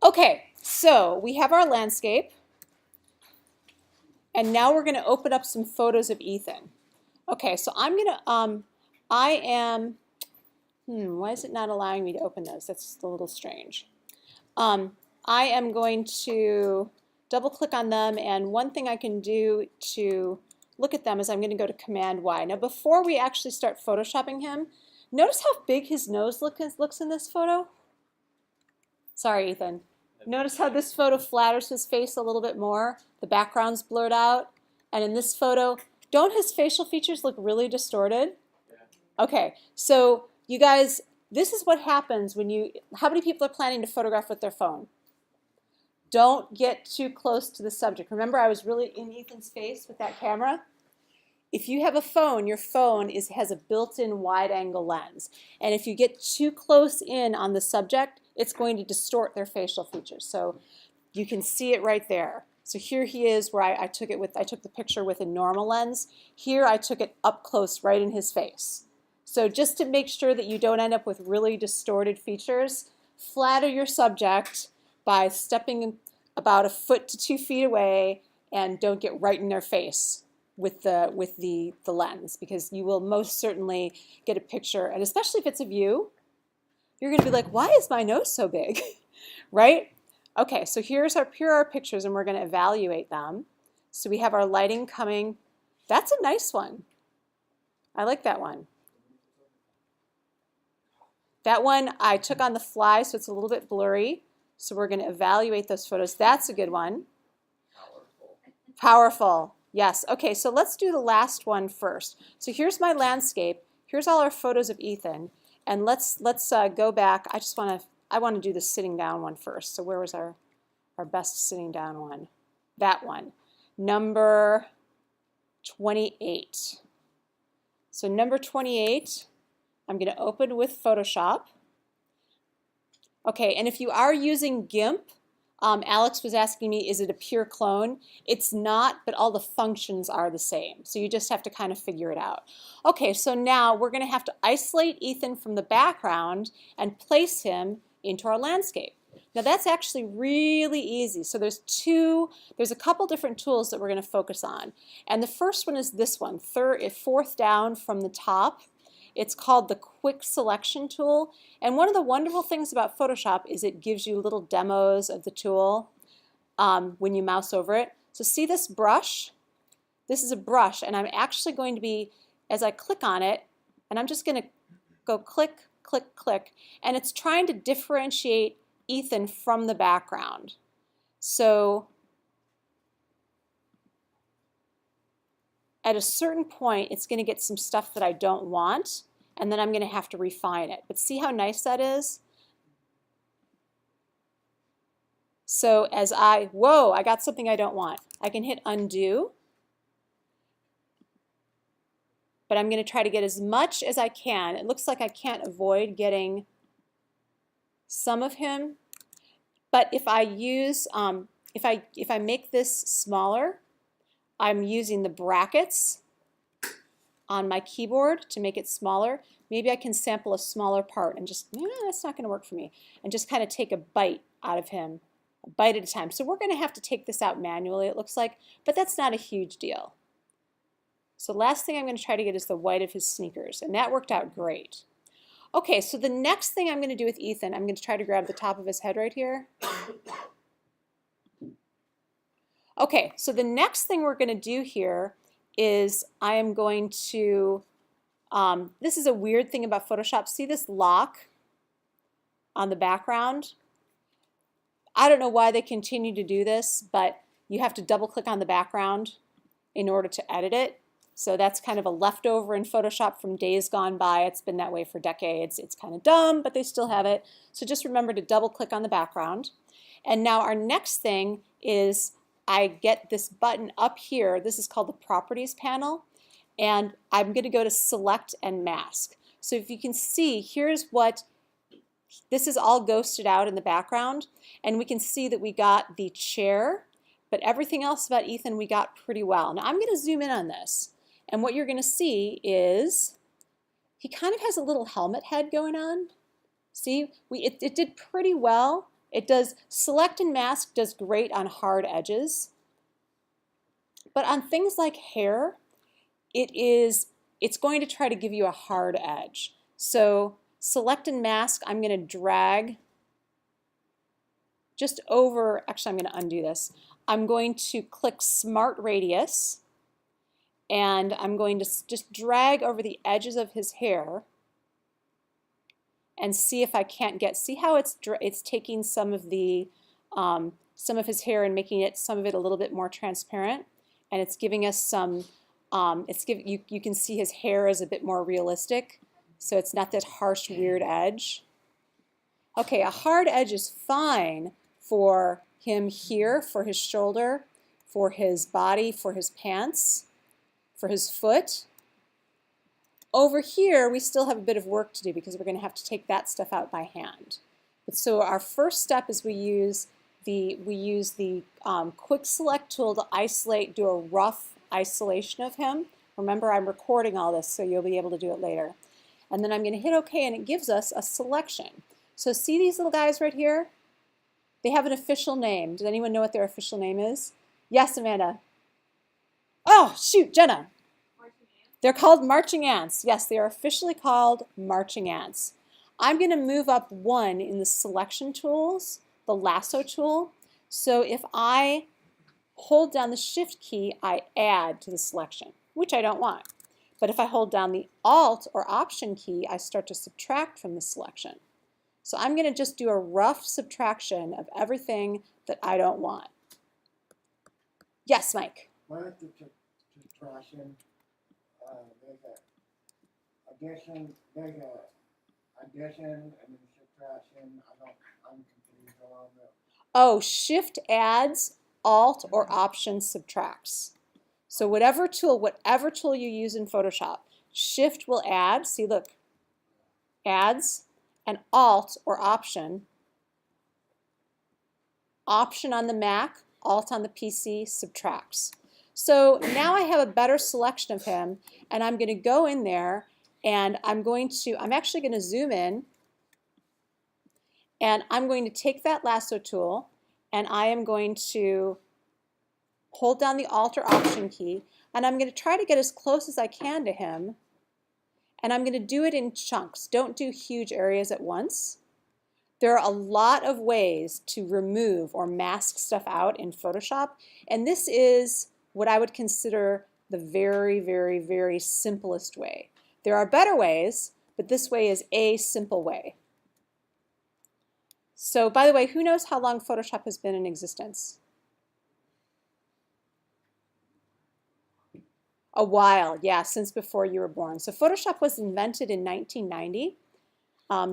Okay, so we have our landscape, and now we're going to open up some photos of Ethan. Okay, so I'm going to, why is it not allowing me to open those? That's a little strange. I am going to double click on them, and one thing I can do to look at them is I'm going to go to Command Y. Now before we actually start photoshopping him, notice how big his nose looks in this photo? Sorry, Ethan. Notice how this photo flatters his face a little bit more? The background's blurred out. And in this photo, don't his facial features look really distorted? Yeah. Okay, so you guys, this is what happens when you, how many people are planning to photograph with their phone? Don't get too close to the subject. Remember, I was really in Ethan's face with that camera? If you have a phone, your phone has a built-in wide-angle lens. And if you get too close in on the subject, it's going to distort their facial features. So you can see it right there. So here he is where I took the picture with a normal lens. Here I took it up close right in his face. So just to make sure that you don't end up with really distorted features, flatter your subject by stepping about 1 foot to 2 feet away, and don't get right in their face with the lens, because you will most certainly get a picture, and especially if it's of you, you're going to be like, why is my nose so big? Right? Okay, so here are our pictures, and we're going to evaluate them. So we have our lighting coming. That's a nice one. I like that one. That one I took on the fly, so it's a little bit blurry. So we're going to evaluate those photos. That's a good one. Powerful. Powerful. Yes. Okay, so let's do the last one first. So here's my landscape. Here's all our photos of Ethan. And let's go back. I want to do the sitting down one first. So where was our best sitting down one? That one. Number 28. So number 28, I'm going to open with Photoshop. Okay, and if you are using GIMP, Alex was asking me, is it a pure clone? It's not, but all the functions are the same. So you just have to kind of figure it out. Okay, so now we're going to have to isolate Ethan from the background and place him into our landscape. Now that's actually really easy. So there's a couple different tools that we're going to focus on. And the first one is this one, fourth down from the top. It's called the Quick Selection tool. And one of the wonderful things about Photoshop is it gives you little demos of the tool when you mouse over it. So see this brush? This is a brush, and I'm actually going to be, as I click on it, and I'm just going to go click, click, click, and it's trying to differentiate Ethan from the background. So at a certain point, it's going to get some stuff that I don't want, and then I'm going to have to refine it. But see how nice that is? So as whoa, I got something I don't want. I can hit undo, but I'm going to try to get as much as I can. It looks like I can't avoid getting some of him, but if I use, if I make this smaller, I'm using the brackets on my keyboard to make it smaller. Maybe I can sample a smaller part and just, that's not going to work for me, and just kind of take a bite out of him, a bite at a time. So we're going to have to take this out manually, it looks like, but that's not a huge deal. So last thing I'm going to try to get is the white of his sneakers, and that worked out great. Okay, so the next thing I'm going to do with Ethan, I'm going to try to grab the top of his head right here. Okay, so the next thing we're going to do here is I am going to, this is a weird thing about Photoshop. See this lock on the background? I don't know why they continue to do this, but you have to double click on the background in order to edit it. So that's kind of a leftover in Photoshop from days gone by. It's been that way for decades. It's kind of dumb, but they still have it. So just remember to double click on the background. And now our next thing is I get this button up here. This is called the Properties panel. And I'm going to go to Select and Mask. So if you can see, here's what, this is all ghosted out in the background. And we can see that we got the chair, but everything else about Ethan we got pretty well. Now I'm going to zoom in on this. And what you're going to see is he kind of has a little helmet head going on. See, it did pretty well It does, select and mask does great on hard edges, but on things like hair, it's going to try to give you a hard edge. So select and mask, I'm going to drag just over, actually I'm going to undo this. I'm going to click Smart Radius, and I'm going to just drag over the edges of his hair and see if I can't get, see how it's taking some of his hair and making some of it a little bit more transparent, and it's giving us some, you can see his hair is a bit more realistic, so it's not that harsh, weird edge. Okay, a hard edge is fine for him here, for his shoulder, for his body, for his pants, for his foot. Over here, we still have a bit of work to do because we're going to have to take that stuff out by hand. But so our first step is we use the quick select tool to isolate, do a rough isolation of him. Remember, I'm recording all this, so you'll be able to do it later. And then I'm going to hit OK, and it gives us a selection. So see these little guys right here? They have an official name. Does anyone know what their official name is? Yes, Amanda. Oh, shoot, Jenna. They're called marching ants. Yes, they are officially called marching ants. I'm going to move up one in the selection tools, the lasso tool. So if I hold down the Shift key, I add to the selection, which I don't want. But if I hold down the Alt or Option key, I start to subtract from the selection. So I'm going to just do a rough subtraction of everything that I don't want. Yes, Mike? Why don't the subtraction there's a addition and then subtraction. I'm confused along that. Oh, Shift adds, Alt or Option subtracts. So whatever tool you use in Photoshop, Shift will add, see look, adds, and Alt or Option on the Mac, Alt on the PC, subtracts. So now I have a better selection of him, and I'm going to go in there and I'm actually going to zoom in, and I'm going to take that lasso tool and I am going to hold down the Alt or Option key, and I'm going to try to get as close as I can to him, and I'm going to do it in chunks. Don't do huge areas at once. There are a lot of ways to remove or mask stuff out in Photoshop, and this is what I would consider the very, very, very simplest way. There are better ways, but this way is a simple way. So, by the way, who knows how long Photoshop has been in existence? A while, yeah, since before you were born. So Photoshop was invented in 1990.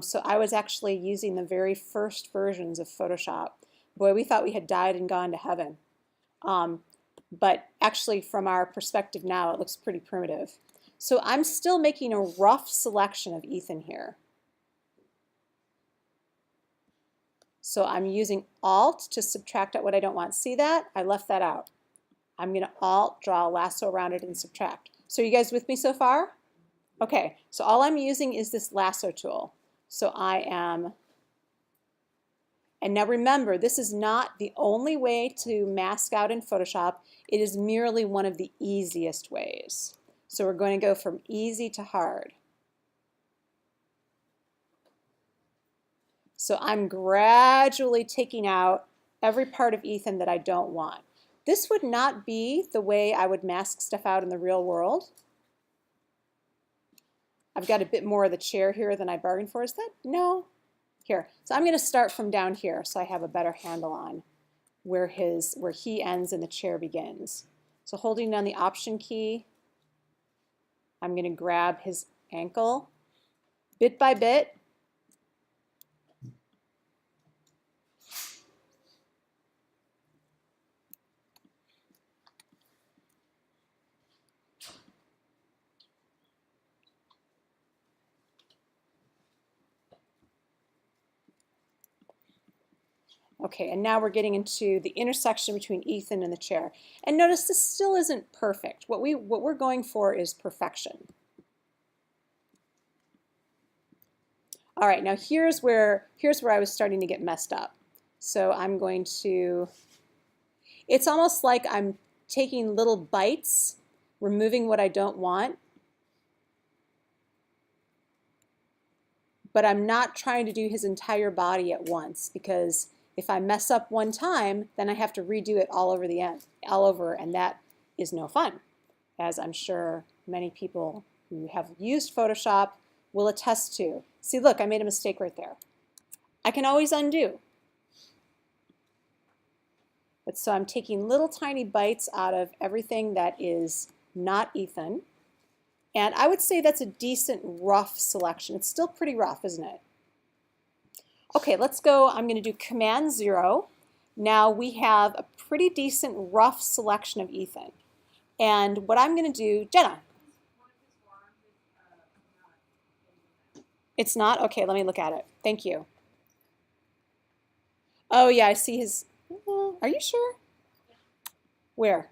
So I was actually using the very first versions of Photoshop. Boy, we thought we had died and gone to heaven. But actually, from our perspective now, it looks pretty primitive. So I'm still making a rough selection of Ethan here. So I'm using Alt to subtract out what I don't want. See that? I left that out. I'm going to Alt, draw a lasso around it, and subtract. So you guys with me so far? Okay, so all I'm using is this lasso tool. So I am, and now remember, this is not the only way to mask out in Photoshop. It is merely one of the easiest ways. So we're going to go from easy to hard. So I'm gradually taking out every part of Ethan that I don't want. This would not be the way I would mask stuff out in the real world. I've got a bit more of the chair here than I bargained for. Is that? No. Here. So I'm going to start from down here so I have a better handle on where he ends and the chair begins. So holding down the Option key, I'm going to grab his ankle bit by bit. Okay, and now we're getting into the intersection between Ethan and the chair. And notice this still isn't perfect. What we're going for is perfection. All right, now here's where I was starting to get messed up. So I'm going to, it's almost like I'm taking little bites, removing what I don't want, but I'm not trying to do his entire body at once, because if I mess up one time, then I have to redo it all over, and that is no fun, as I'm sure many people who have used Photoshop will attest to. See, look, I made a mistake right there. I can always undo. But so I'm taking little tiny bites out of everything that is not Ethan. And I would say that's a decent rough selection. It's still pretty rough, isn't it? Okay, let's go. I'm going to do Command 0. Now we have a pretty decent rough selection of Ethan. And what I'm going to do, Jenna. It's not? Okay, let me look at it. Thank you. Oh, yeah, I see his. Are you sure? Where?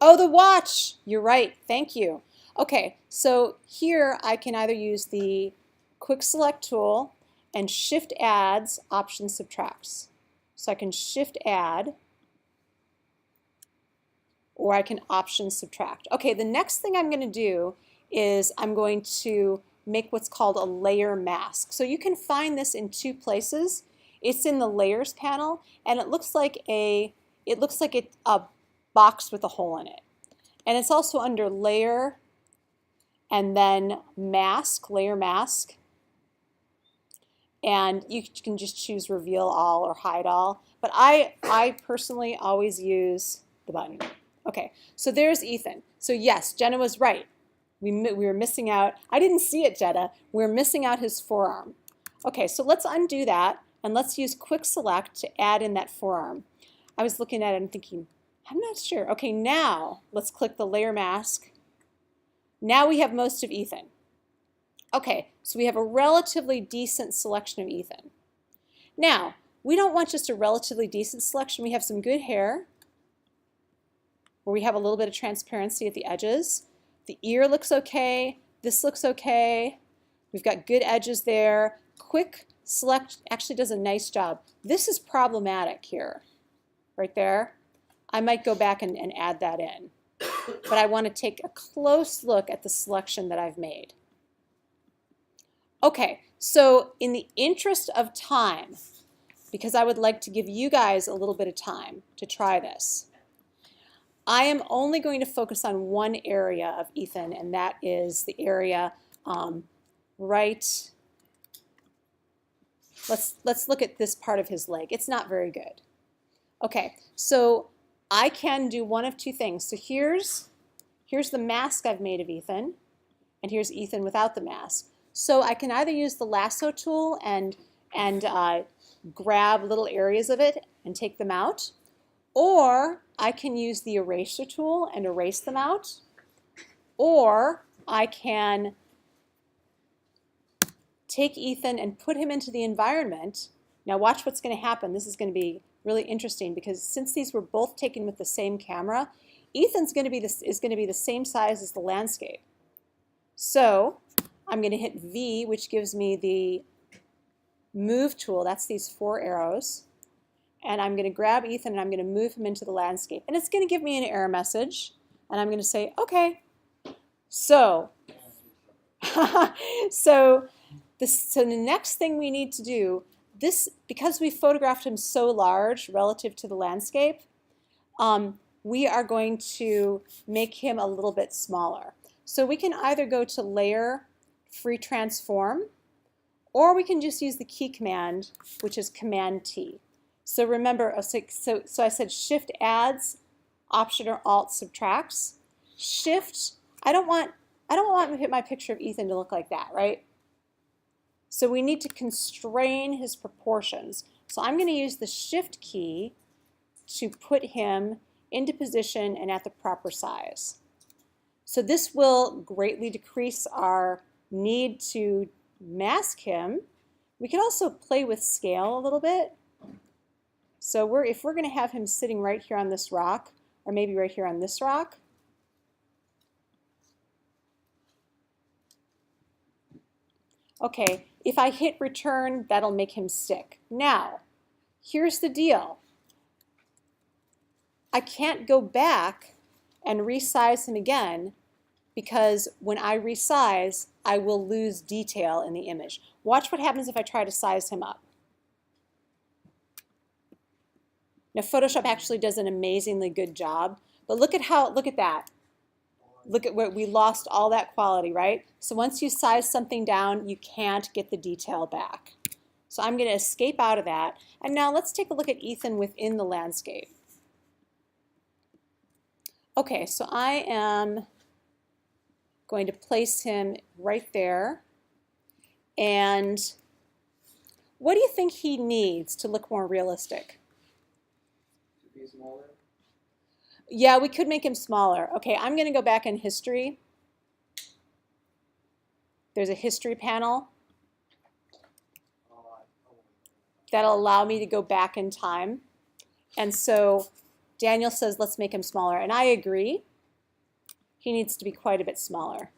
Oh, the watch. You're right. Thank you. Okay, so here I can either use the Quick Select tool and Shift Adds, Option Subtracts. So I can Shift Add, or I can Option Subtract. Okay, the next thing I'm going to do is I'm going to make what's called a layer mask. So you can find this in two places. It's in the Layers panel, and it looks like a box with a hole in it. And it's also under Layer and then Mask, Layer Mask. And you can just choose Reveal All or Hide All. But I personally always use the button. Okay, so there's Ethan. So yes, Jenna was right. We were missing out. I didn't see it, Jenna. We're missing out his forearm. Okay, so let's undo that, and let's use Quick Select to add in that forearm. I was looking at it and thinking, I'm not sure. Okay, now let's click the Layer Mask. Now we have most of Ethan. Okay, so we have a relatively decent selection of Ethan. Now, we don't want just a relatively decent selection. We have some good hair, where we have a little bit of transparency at the edges. The ear looks okay. This looks okay. We've got good edges there. Quick Select actually does a nice job. This is problematic here, right there. I might go back and add that in. But I want to take a close look at the selection that I've made. Okay, so in the interest of time, because I would like to give you guys a little bit of time to try this, I am only going to focus on one area of Ethan, and that is the area right. Let's look at this part of his leg. It's not very good. Okay, so I can do one of two things. So here's the mask I've made of Ethan, and here's Ethan without the mask. So I can either use the lasso tool and grab little areas of it and take them out, or I can use the eraser tool and erase them out, or I can take Ethan and put him into the environment. Now watch what's going to happen. This is going to be really interesting, because since these were both taken with the same camera, Ethan's going to be the same size as the landscape. So I'm going to hit V, which gives me the Move tool. That's these 4 arrows. And I'm going to grab Ethan and I'm going to move him into the landscape. And it's going to give me an error message. And I'm going to say, okay. So the next thing we need to do, because we photographed him so large relative to the landscape, we are going to make him a little bit smaller. So we can either go to Layer, Free Transform, or we can just use the key command, which is Command T. So remember, so I said Shift Adds, Option or Alt Subtracts. Shift, I don't want my picture of Ethan to look like that, right? So we need to constrain his proportions. So I'm going to use the Shift key to put him into position and at the proper size. So this will greatly decrease our need to mask him. We can also play with scale a little bit. So if we're going to have him sitting right here on this rock, or maybe right here on this rock, Okay, if I hit return, that'll make him stick. Now, here's the deal. I can't go back and resize him again because when I resize, I will lose detail in the image. Watch what happens if I try to size him up. Now, Photoshop actually does an amazingly good job, but look at that. Look at where we lost all that quality, right? So once you size something down, you can't get the detail back. So I'm going to escape out of that. And now let's take a look at Ethan within the landscape. Okay, so I am going to place him right there. And what do you think he needs to look more realistic? To be smaller? Yeah, we could make him smaller. Okay, I'm going to go back in history. There's a history panel that'll allow me to go back in time. And so Daniel says, let's make him smaller. And I agree. He needs to be quite a bit smaller.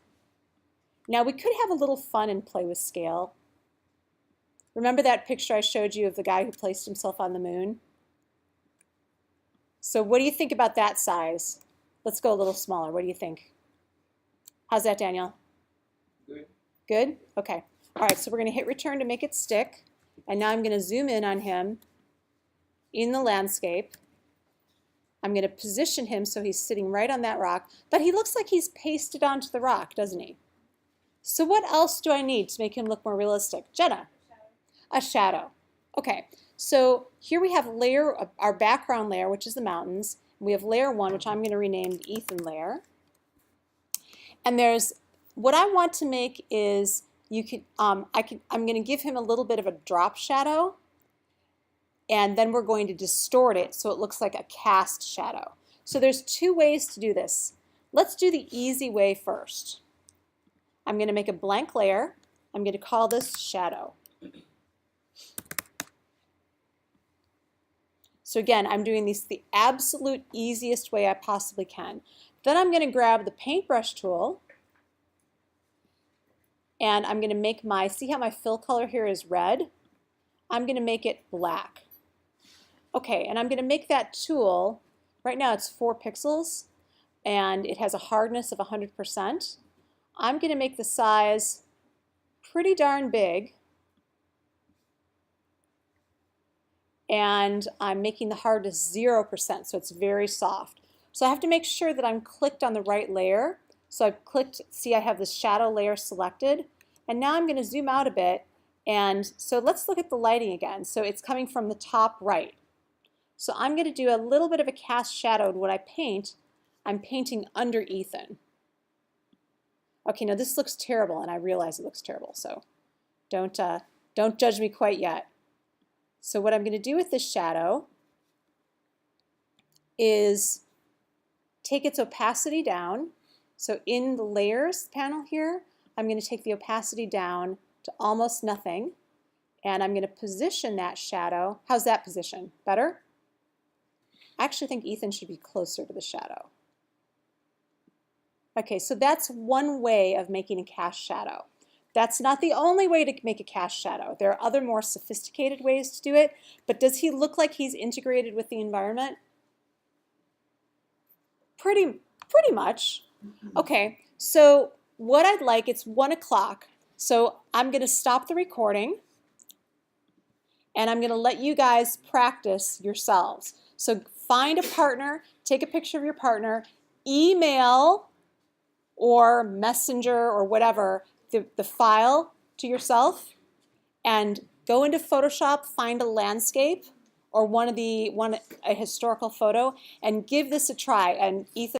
Now, we could have a little fun and play with scale. Remember that picture I showed you of the guy who placed himself on the moon? So what do you think about that size? Let's go a little smaller. What do you think? How's that, Daniel? Good. Good? Okay. All right, so we're going to hit return to make it stick. And now I'm going to zoom in on him in the landscape. I'm going to position him so he's sitting right on that rock. But he looks like he's pasted onto the rock, doesn't he? So what else do I need to make him look more realistic? Jenna? A shadow. Okay. So here we have our background layer, which is the mountains. We have layer 1, which I'm going to rename the Ethan layer. And there's what I want to make is I'm going to give him a little bit of a drop shadow, and then we're going to distort it so it looks like a cast shadow. So there's 2 ways to do this. Let's do the easy way first. I'm going to make a blank layer. I'm going to call this shadow. So again, I'm doing this the absolute easiest way I possibly can. Then I'm going to grab the paintbrush tool, and I'm going to make see how my fill color here is red? I'm going to make it black. Okay, and I'm going to make that tool, right now it's 4 pixels, and it has a hardness of 100%. I'm going to make the size pretty darn big. And I'm making the hardness 0%, so it's very soft. So I have to make sure that I'm clicked on the right layer. So I've clicked, see I have the shadow layer selected. And now I'm going to zoom out a bit. And so let's look at the lighting again. So it's coming from the top right. So I'm going to do a little bit of a cast shadow. When I paint, I'm painting under Ethan. Okay, now this looks terrible, and I realize it looks terrible. So don't judge me quite yet. So what I'm going to do with this shadow is take its opacity down. So in the layers panel here, I'm going to take the opacity down to almost nothing. And I'm going to position that shadow. How's that position? Better? I actually think Ethan should be closer to the shadow. Okay, so that's one way of making a cast shadow. That's not the only way to make a cast shadow. There are other more sophisticated ways to do it, but does he look like he's integrated with the environment? Pretty much. Okay, so what I'd like, it's 1 o'clock, so I'm going to stop the recording, and I'm going to let you guys practice yourselves. So find a partner, take a picture of your partner, email or messenger or whatever the file to yourself, and go into Photoshop, find a landscape or a historical photo, and give this a try. And Ethan